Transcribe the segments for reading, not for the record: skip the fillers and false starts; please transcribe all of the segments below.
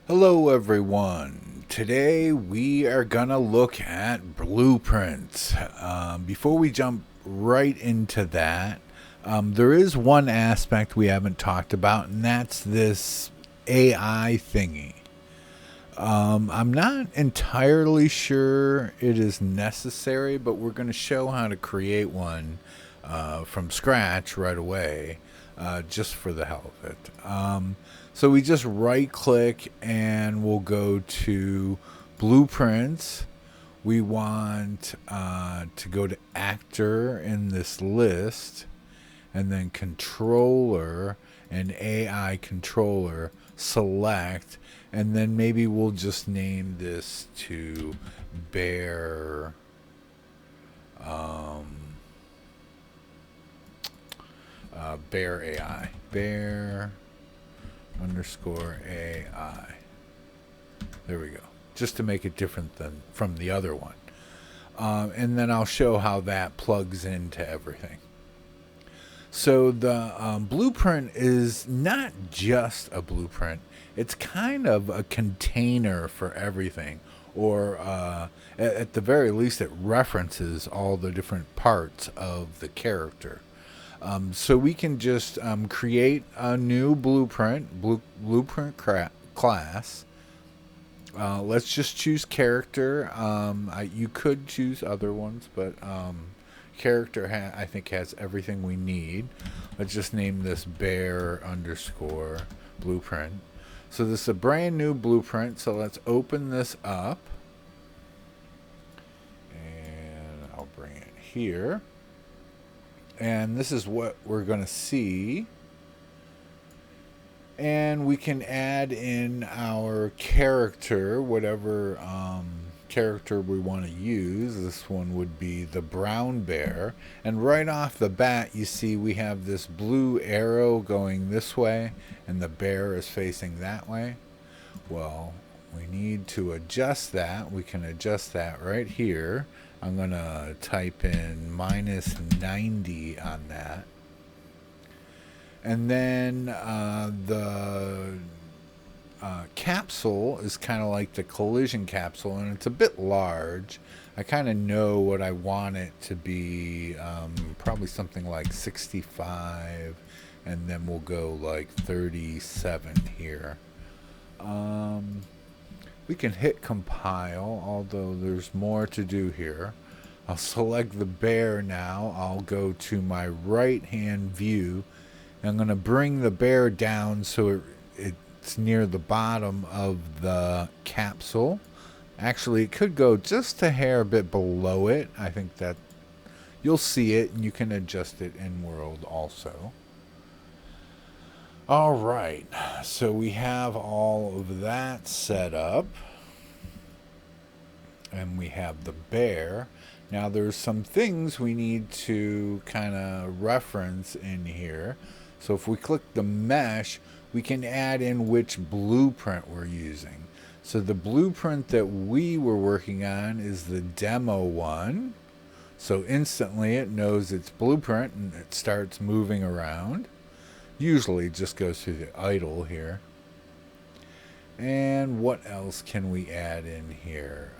Hello, everyone. Today we are going to look at blueprints. Before we jump right into that, there is one aspect we haven't talked about, and that's this AI thingy. I'm not entirely sure it is necessary, but we're going to show how to create one from scratch right away, just for the hell of it. So we just right click and we'll go to blueprints. We want to go to actor in this list, and then controller and AI controller select, and then maybe we'll just name this to bear bear AI, bear underscore AI. There we go. Just to make it different than from the other one. And then I'll show how that plugs into everything. So the blueprint is not just a blueprint. It's kind of a container for everything. Or at the very least, it references all the different parts of the character. So we can just create a new blueprint class. Let's just choose character. You could choose other ones, but character I think has everything we need. Let's just name this bear underscore blueprint. So this is a brand new blueprint. So let's open this up, and I'll bring it here. And this is what we're going to see. And we can add in our character, whatever character we want to use. This one would be the brown bear. And right off the bat, you see we have this blue arrow going this way, and the bear is facing that way. Well, we need to adjust that. We can adjust that right here. I'm going to type in -90 on that. And then the capsule is kind of like the collision capsule, and it's a bit large. I kind of know what I want it to be, probably something like 65, and then we'll go like 37 here. We can hit compile, although there's more to do here. I'll select the bear now. I'll go to my right hand view. I'm going to bring the bear down so it's near the bottom of the capsule. Actually, it could go just a hair bit below it. I think that you'll see it, and you can adjust it in world also. All right, so we have all of that set up, and we have the bear. Now there's some things we need to kind of reference in here. So if we click the mesh, we can add in which blueprint we're using. So the blueprint that we were working on is the demo one. So instantly it knows its blueprint and it starts moving around. Usually it just goes through the idle here. And what else can we add in here?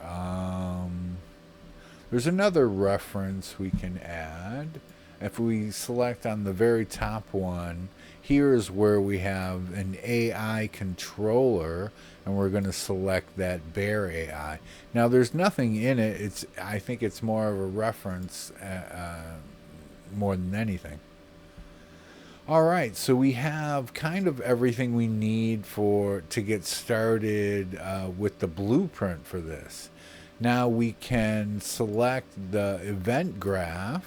There's another reference we can add. If we select on the very top one, here is where we have an AI controller, and we're going to select that bear AI. Now there's nothing in it. I think it's more of a reference more than anything. All right, so we have kind of everything we need to get started with the blueprint for this. Now we can select the event graph,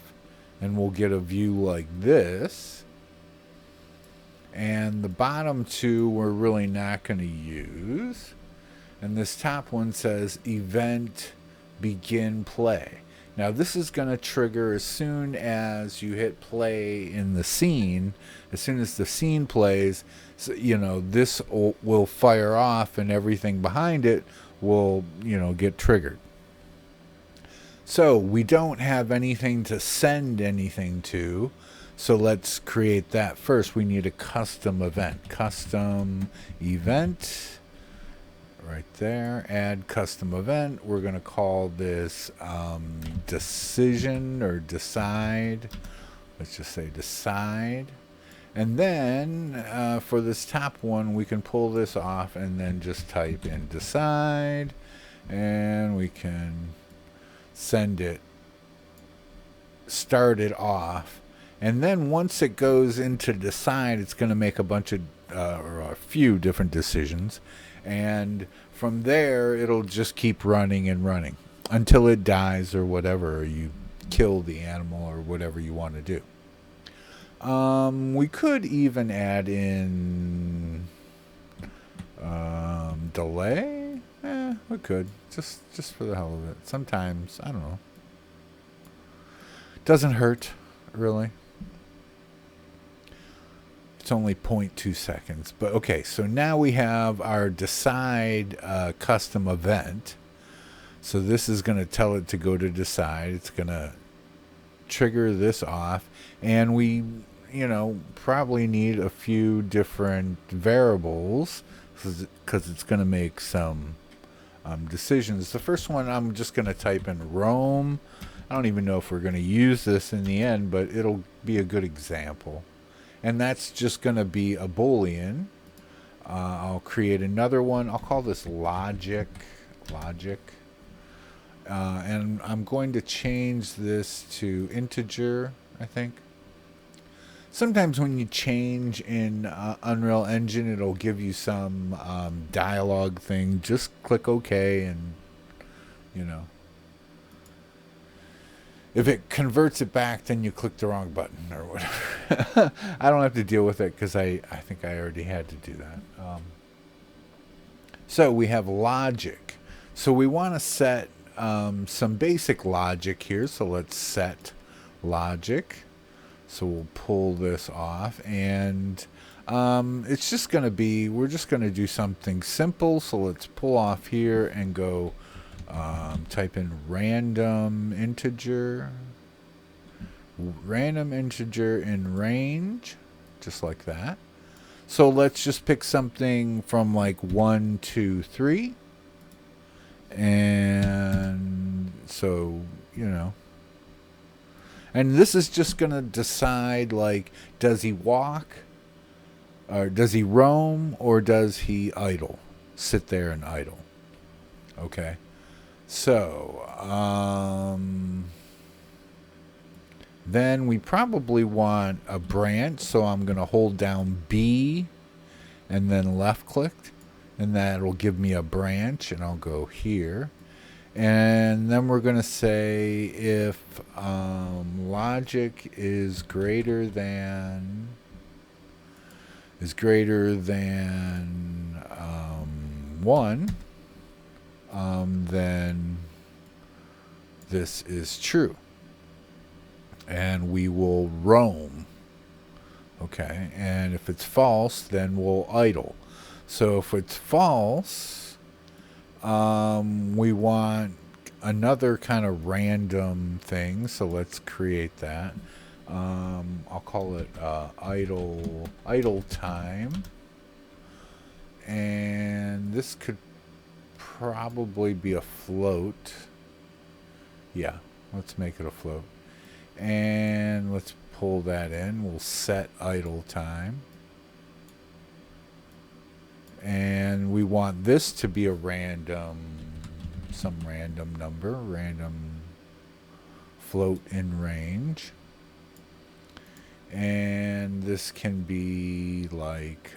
and we'll get a view like this. And the bottom two we're really not going to use. And this top one says event begin play. Now this is going to trigger as soon as you hit play in the scene. As soon as the scene plays, so, this will fire off, and everything behind it will, get triggered. So we don't have anything to send anything to. So let's create that first. We need a custom event. Custom event. right there. Add custom event. We're going to call this decision or decide. Let's just say decide. And then for this top one, we can pull this off and then just type in decide. And we can send it, start it off. And then once it goes into decide, it's going to make a bunch of, or a few different decisions. And from there, it'll just keep running and running until it dies or whatever, or you kill the animal or whatever you want to do. We could even add in delay. We could just for the hell of it. Sometimes, I don't know. Doesn't hurt, really. It's only 0.2 seconds. But okay, so now we have our decide custom event. So this is going to tell it to go to decide. It's going to trigger this off. And we, probably need a few different variables because it's going to make some decisions. The first one, I'm just going to type in roam. I don't even know if we're going to use this in the end, but it'll be a good example. And that's just going to be a Boolean. I'll create another one. I'll call this logic. And I'm going to change this to integer, I think. Sometimes when you change in Unreal Engine, it'll give you some dialogue thing. Just click OK and, if it converts it back, then you click the wrong button or whatever. I don't have to deal with it because I think I already had to do that. So we have logic. So we want to set some basic logic here. So let's set logic. So we'll pull this off. And it's just going to be, we're just going to do something simple. So let's pull off here and go type in random integer in range, just like that. So let's just pick something from like 1, 2, 3. And so, and this is just going to decide, like, does he walk, or does he roam, or does he idle, sit there and idle? Okay. So, then we probably want a branch, so I'm going to hold down B and then left click, and that'll give me a branch, and I'll go here. And then we're going to say if logic is greater than 1, then this is true. And we will roam. Okay, and if it's false, then we'll idle. So if it's false, we want another kind of random thing. So let's create that. I'll call it idle time. And this could probably be a float. Yeah, let's make it a float. And let's pull that in. We'll set idle time. And we want this to be a some random number, random float in range. And this can be like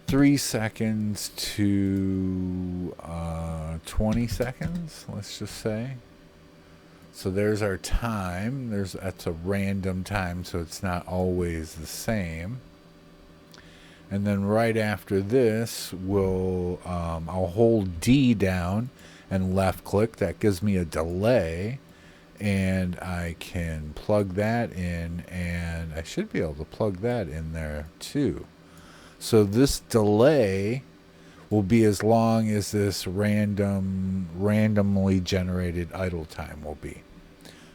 3 seconds to 20 seconds, let's just say. So there's our time. That's a random time, so it's not always the same. And then right after this, I'll hold D down and left click. That gives me a delay, and I can plug that in, and I should be able to plug that in there too. So this delay will be as long as this randomly generated idle time will be.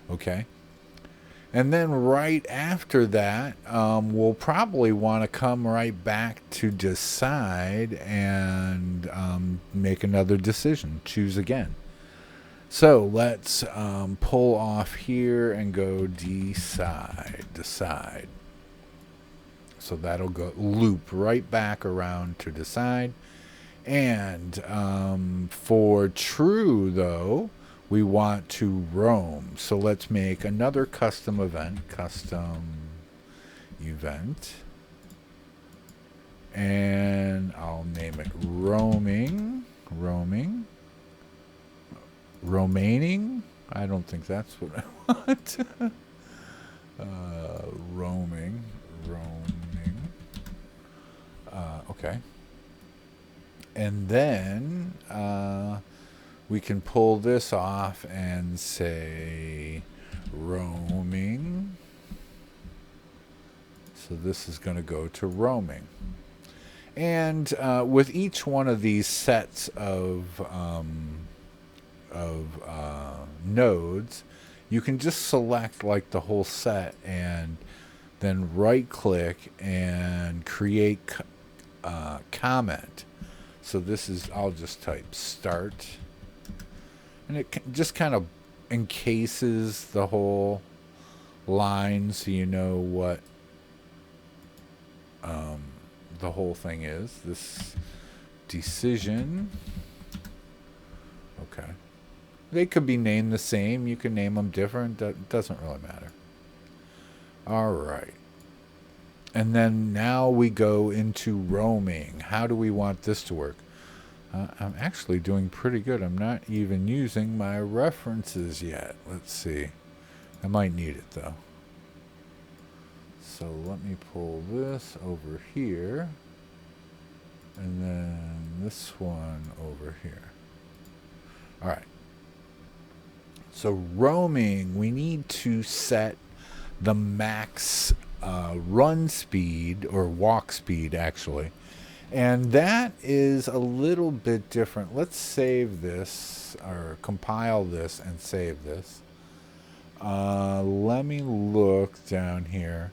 Okay? And then right after that, we'll probably want to come right back to decide and make another decision, choose again. So let's pull off here and go decide. So that'll go loop right back around to decide. And for true, though, we want to roam. So let's make another custom event. And I'll name it roaming. Romaining? I don't think that's what I want. Roaming. Okay. And then we can pull this off and say roaming. So this is going to go to roaming. And with each one of these sets of nodes, you can just select like the whole set and then right click and create comment. So this is, I'll just type start, and it just kind of encases the whole line so you know what the whole thing is. This decision. Okay. They could be named the same. You can name them different. That doesn't really matter. All right. And then now we go into roaming. How do we want this to work? I'm actually doing pretty good. I'm not even using my references yet. Let's see. I might need it, though. So let me pull this over here. And then this one over here. All right. So roaming, we need to set the max run speed, or walk speed, actually. And that is a little bit different. Let's save this, or compile this and save this. Let me look down here.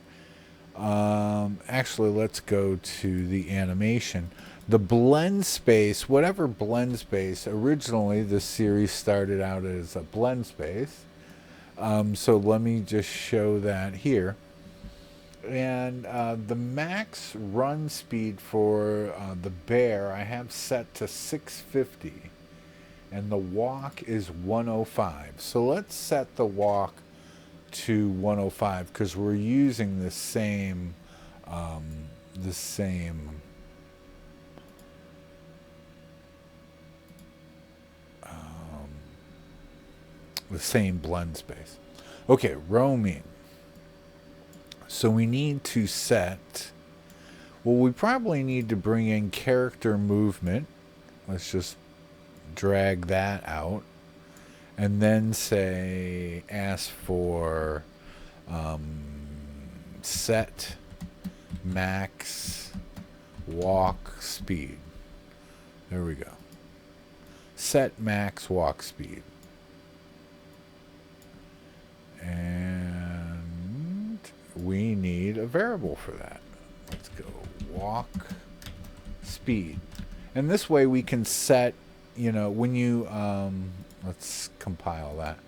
Actually, let's go to the animation. The blend space, whatever blend space, originally this series started out as a blend space. So let me just show that here. And the max run speed for the bear I have set to 650. And the walk is 105. So let's set the walk to 105 because we're using the same blend space. Okay, roaming. So we need to set, well, we probably need to bring in character movement. Let's just drag that out. And then say, ask for set max walk speed. There we go. Set max walk speed. And we need a variable for that. Let's go walk speed. And this way we can set, when you, let's compile that.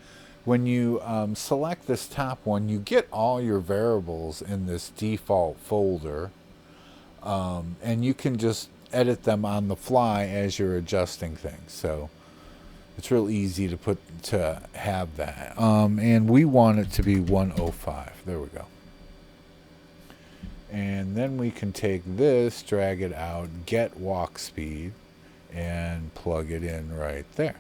When you select this top one, you get all your variables in this default folder. And you can just edit them on the fly as you're adjusting things. So it's real easy to have that. And we want it to be 105. There we go. And then we can take this, drag it out, get walk speed, and plug it in right there.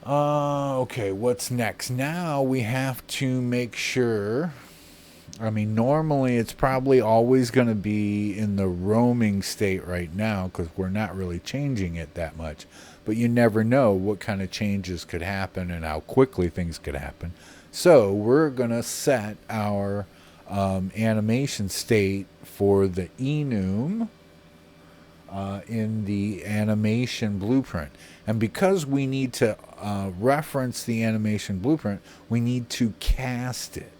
Okay, what's next? Now we have to make sure, normally it's probably always going to be in the roaming state right now because we're not really changing it that much. But you never know what kind of changes could happen and how quickly things could happen. So we're going to set our animation state for the enum in the animation blueprint. And because we need to reference the animation blueprint, we need to cast it.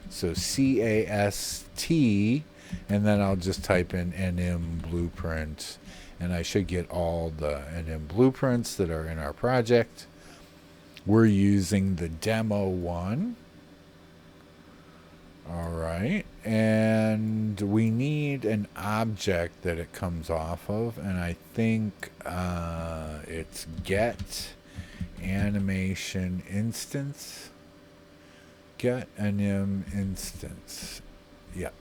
So CAST, and then I'll just type in NM blueprint, and I should get all the NM blueprints that are in our project. We're using the demo one. All right, and we need an object that it comes off of, and I think it's get animation instance. Get anim instance. Yep.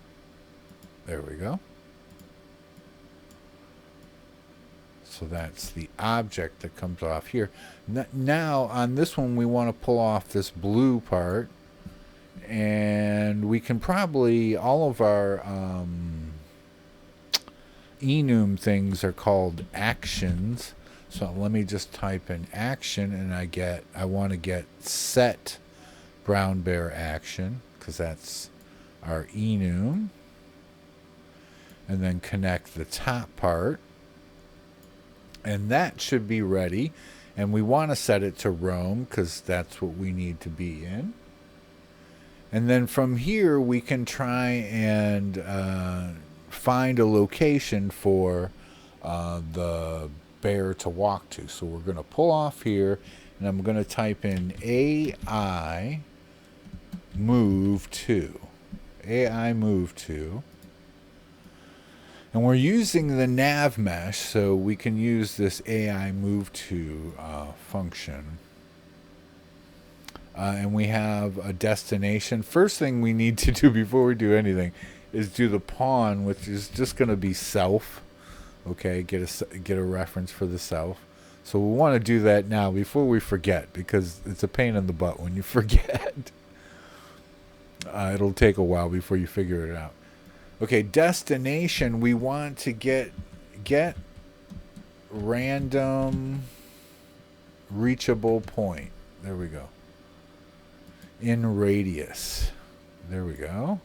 There we go. So that's the object that comes off here. Now on this one we want to pull off this blue part, and we can probably, all of our enum things are called actions. So let me just type in action, and I want to get set brown bear action, because that's our enum, and then connect the top part, and that should be ready. And we want to set it to Rome because that's what we need to be in. And then from here we can try and find a location for the bear to walk to. So we're going to pull off here, and I'm going to type in AI move to. AI move to. And we're using the nav mesh, so we can use this AI move to function. And we have a destination. First thing we need to do before we do anything is do the pawn, which is just going to be self. Okay, get a reference for the self. So we want to do that now before we forget, because it's a pain in the butt when you forget. It'll take a while before you figure it out. Okay, destination, we want to get random reachable point. There we go. In radius. There we go.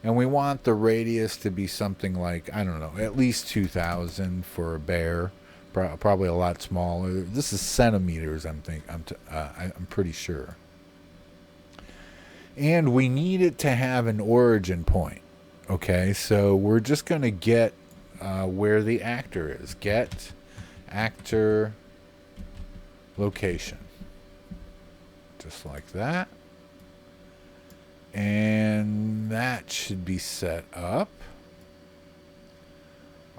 And we want the radius to be something like, I don't know, at least 2,000 for a bear. Probably a lot smaller. This is centimeters, I'm pretty sure. And we need it to have an origin point. Okay, so we're just going to get where the actor is. Get actor location. Just like that. And that should be set up.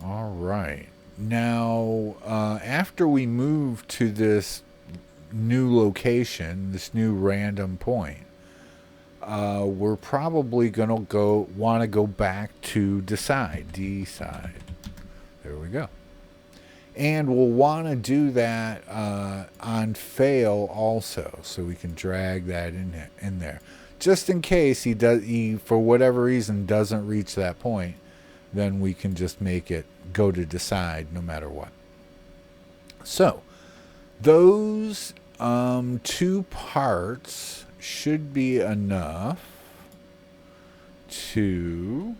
All right. Now, after we move to this new location, this new random point, we're probably going to want to go back to decide. There we go. And we'll want to do that on fail also, so we can drag that in there. Just in case he for whatever reason doesn't reach that point, then we can just make it go to decide no matter what. So those two parts should be enough to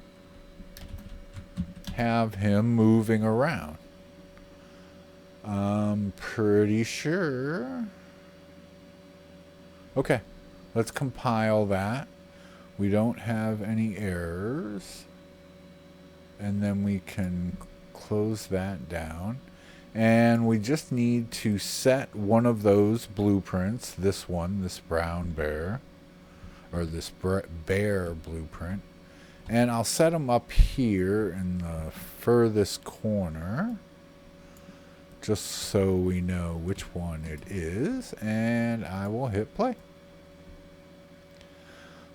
have him moving around. I'm pretty sure. Okay, let's compile that. We don't have any errors. And then we can close that down. And we just need to set one of those blueprints, this one, this brown bear, or this bear blueprint. And I'll set them up here in the furthest corner, just so we know which one it is. And I will hit play.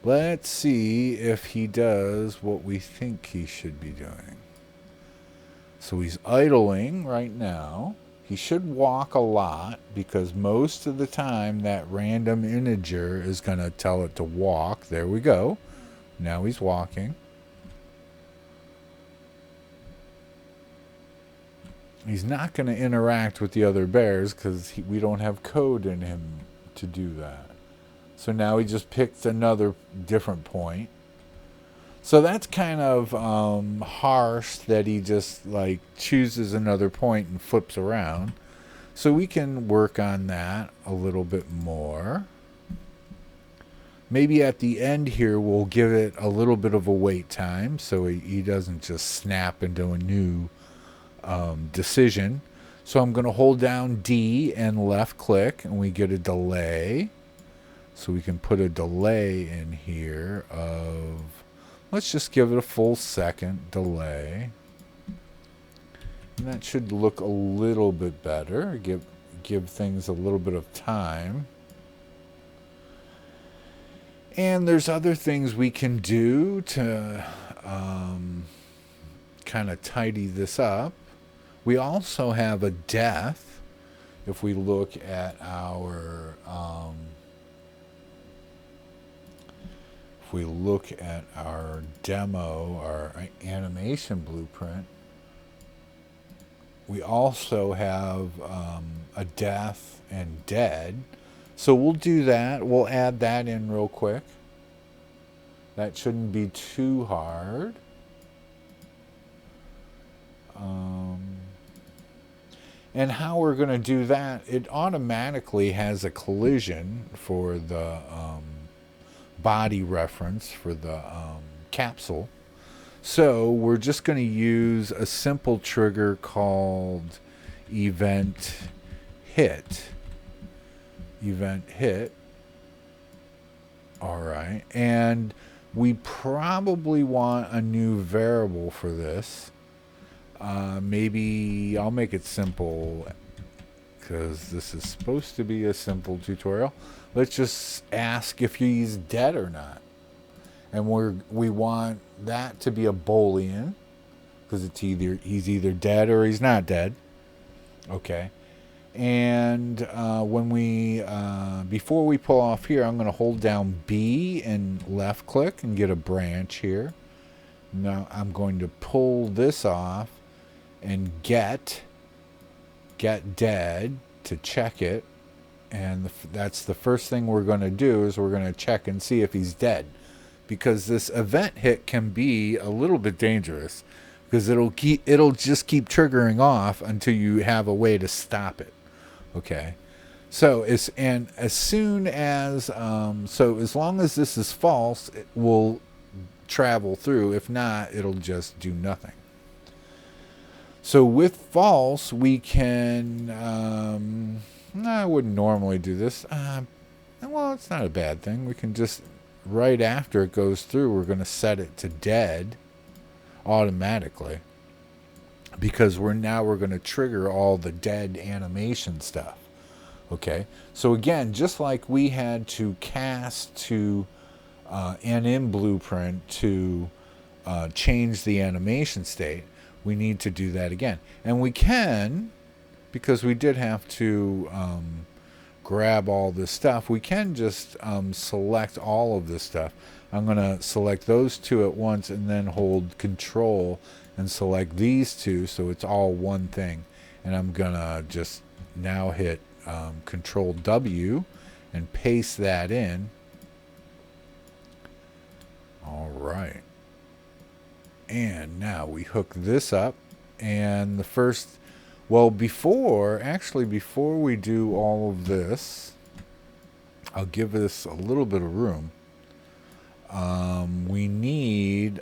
Let's see if he does what we think he should be doing. So he's idling right now. He should walk a lot, because most of the time that random integer is going to tell it to walk. There we go. Now he's walking. He's not going to interact with the other bears because we don't have code in him to do that. So now he just picked another different point. So that's kind of harsh that he just like chooses another point and flips around. So we can work on that a little bit more. Maybe at the end here we'll give it a little bit of a wait time so he doesn't just snap into a new decision. So I'm going to hold down D and left click and we get a delay. So we can put a delay in here of, let's just give it a full second delay. And that should look a little bit better. Give things a little bit of time. And there's other things we can do to kind of tidy this up. We also have a death. If we look at our demo, our animation blueprint, we also have a death and dead. So we'll do that. We'll add that in real quick. That shouldn't be too hard. And how we're going to do that, it automatically has a collision for the body reference for the capsule. So we're just going to use a simple trigger called event hit. All right. And we probably want a new variable for this. Maybe I'll make it simple because this is supposed to be a simple tutorial. Let's just ask if he's dead or not. And we want that to be a Boolean because it's he's either dead or he's not dead. Okay. And when before we pull off here, I'm going to hold down B and left click and get a branch here. Now I'm going to pull this off and get dead to check it. And that's the first thing we're going to do is we're going to check and see if he's dead. Because this event hit can be a little bit dangerous because it'll just keep triggering off until you have a way to stop it. Okay, so as soon as so as long as this is false, it will travel through. If not, it'll just do nothing. So with false, we can. I wouldn't normally do this. Well, it's not a bad thing. We can just right after it goes through, we're going to set it to dead automatically. Because we're going to trigger all the dead animation stuff. Okay, so again, just like we had to cast to NM blueprint to change the animation state, we need to do that again. And we can, because we did have to grab all this stuff, we can just select all of this stuff. I'm going to select those two at once and then hold Control and select these two so it's all one thing. And I'm going to just now hit Control W and paste that in. All right. And now we hook this up. And the first, well, before we do all of this, I'll give this a little bit of room. We need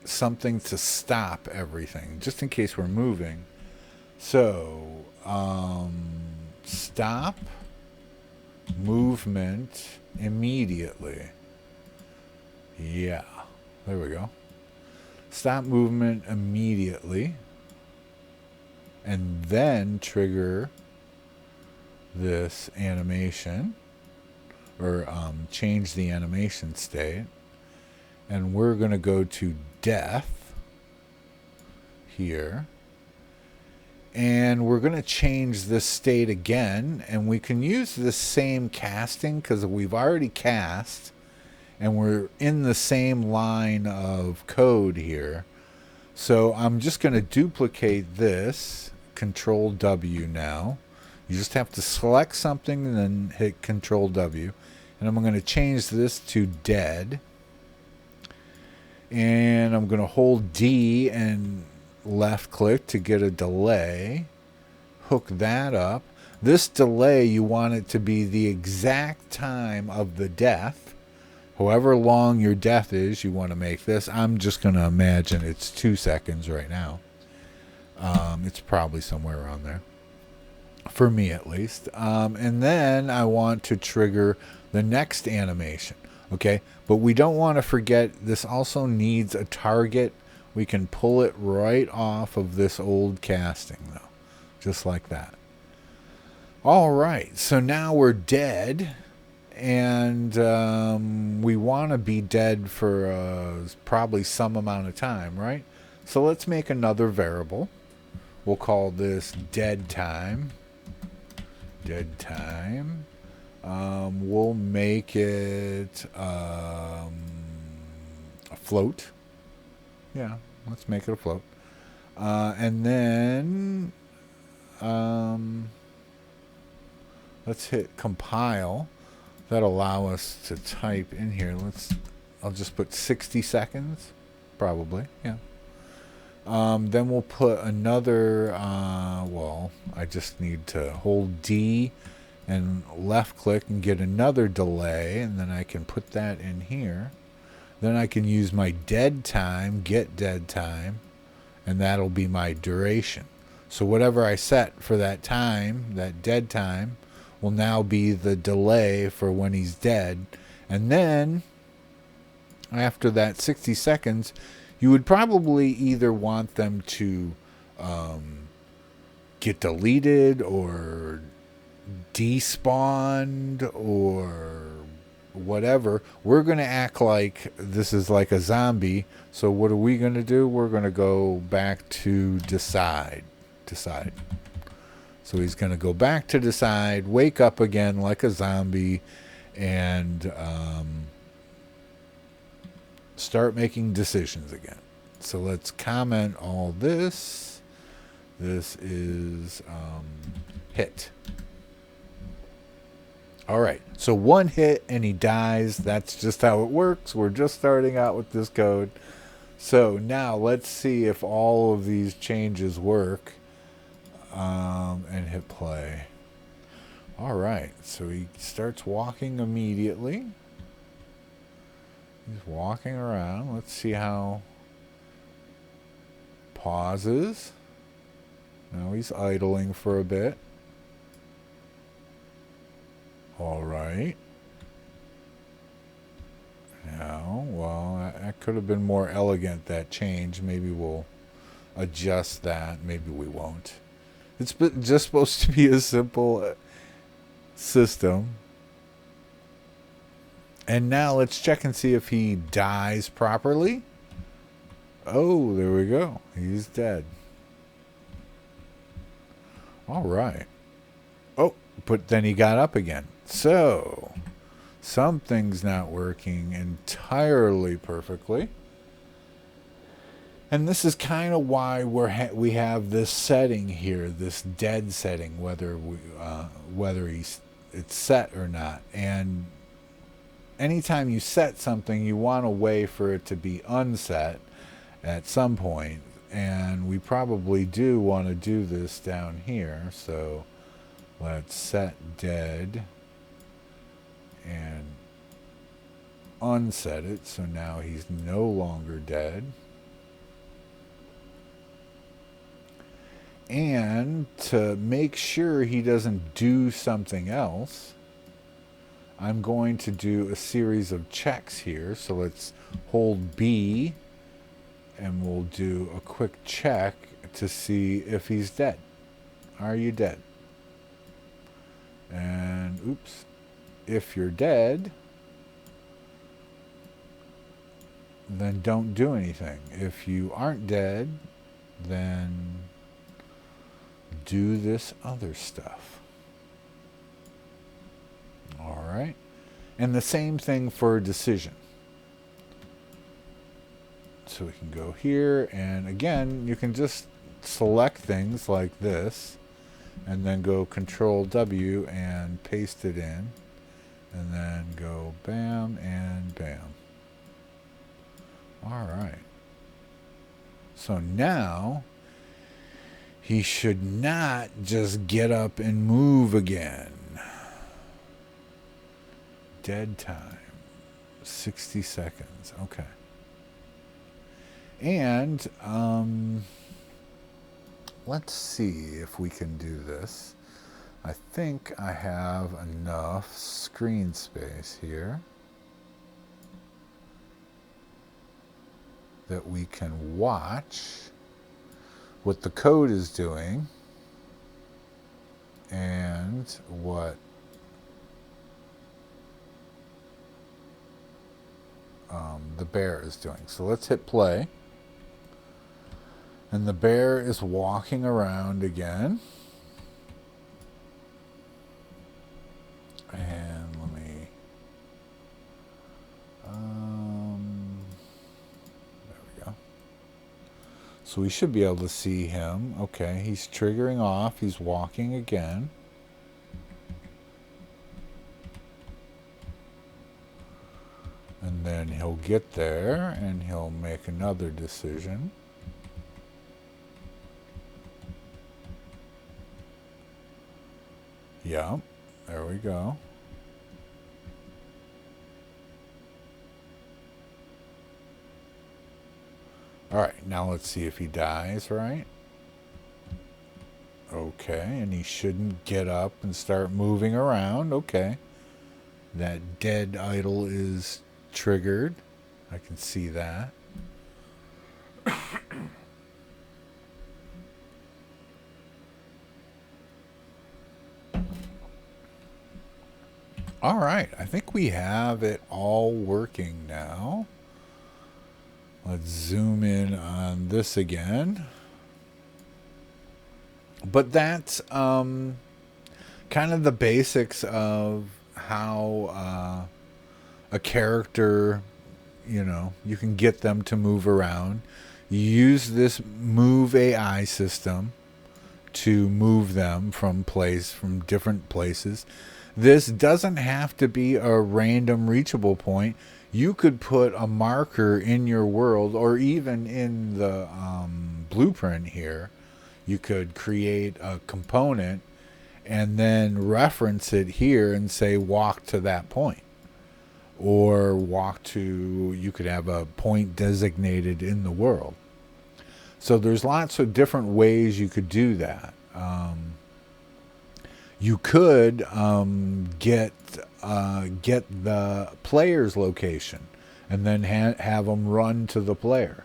something to stop everything, just in case we're moving. So, stop movement immediately. Yeah, there we go. Stop movement immediately. And then trigger this animation, or change the animation state. And we're going to go to death here. And we're going to change this state again. And we can use the same casting because we've already cast. And we're in the same line of code here. So I'm just going to duplicate this. Control W now. You just have to select something and then hit Control W. And I'm going to change this to dead. And I'm going to hold D and left click to get a delay. Hook that up. This delay, you want it to be the exact time of the death. However long your death is, you want to make this. I'm just going to imagine it's 2 seconds right now. It's probably somewhere around there. For me, at least. And then I want to trigger the next animation. Okay? But we don't want to forget this also needs a target. We can pull it right off of this old casting, though. Just like that. All right. So now we're dead. And we want to be dead for probably some amount of time, right? So let's make another variable. We'll call this dead time. Dead time. We'll make it a float. Yeah, let's make it a float. And then let's hit compile. That'll allow us to type in here. I'll just put 60 seconds, probably. Yeah. Then we'll put another. I just need to hold D and left click and get another delay, and then I can put that in here. Then I can use my dead time, get dead time, and that'll be my duration. So whatever I set for that time, that dead time, will now be the delay for when he's dead. And then after that 60 seconds, you would probably either want them to get deleted or despawned or whatever. We're going to act like this is like a zombie. So what are we going to do? We're going to go back to decide. So he's going to go back to decide, wake up again like a zombie, and start making decisions again. So let's comment all this. This is hit. All right. So one hit and he dies. That's just how it works. We're just starting out with this code. So now let's see if all of these changes work. And hit play. All right. So he starts walking immediately. He's walking around. Let's see how. Pauses. Now he's idling for a bit. All right. Now, well, that could have been more elegant, that change. Maybe we'll adjust that. Maybe we won't. It's just supposed to be a simple system. And now let's check and see if he dies properly. Oh, there we go. He's dead. All right. Oh, but then he got up again. So, something's not working entirely perfectly. And this is kind of why we have this setting here, this dead setting, whether it's set or not. And anytime you set something, you want a way for it to be unset at some point. And we probably do want to do this down here. So let's set dead and unset it. So now he's no longer dead. And to make sure he doesn't do something else, I'm going to do a series of checks here. So let's hold B and we'll do a quick check to see if he's dead. Are you dead? And oops. If you're dead, then don't do anything. If you aren't dead, then do this other stuff. All right. And the same thing for decision. So we can go here, and again, you can just select things like this, and then go Control W and paste it in, and then go bam and bam. All right. So now he should not just get up and move again. Dead time. 60 seconds. Okay. And let's see if we can do this. I think I have enough screen space here that we can watch what the code is doing and what the bear is doing. So let's hit play. And the bear is walking around again. And let me... there we go. So we should be able to see him. Okay, he's triggering off. He's walking again. And then he'll get there and he'll make another decision. Yep, there we go. All right, now let's see if he dies, right? Okay, and he shouldn't get up and start moving around. Okay. That dead idle is triggered. I can see that. All right, I think we have it all working now. Let's zoom in on this again. But that's kind of the basics of how a character, you can get them to move around. You use this Move AI system to move them from different places. This doesn't have to be a random reachable point. You could put a marker in your world, or even in the blueprint here. You could create a component and then reference it here and say walk to that point. Or you could have a point designated in the world. So there's lots of different ways you could do that. You could get the player's location and then have them run to the player,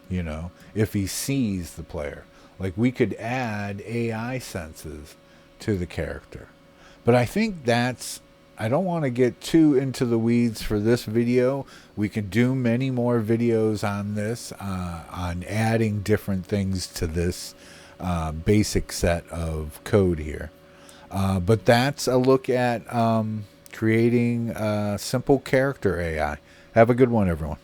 if he sees the player. Like, we could add AI senses to the character. But I think I don't want to get too into the weeds for this video. We could do many more videos on this, on adding different things to this basic set of code here. But that's a look at creating a simple character AI. Have a good one, everyone.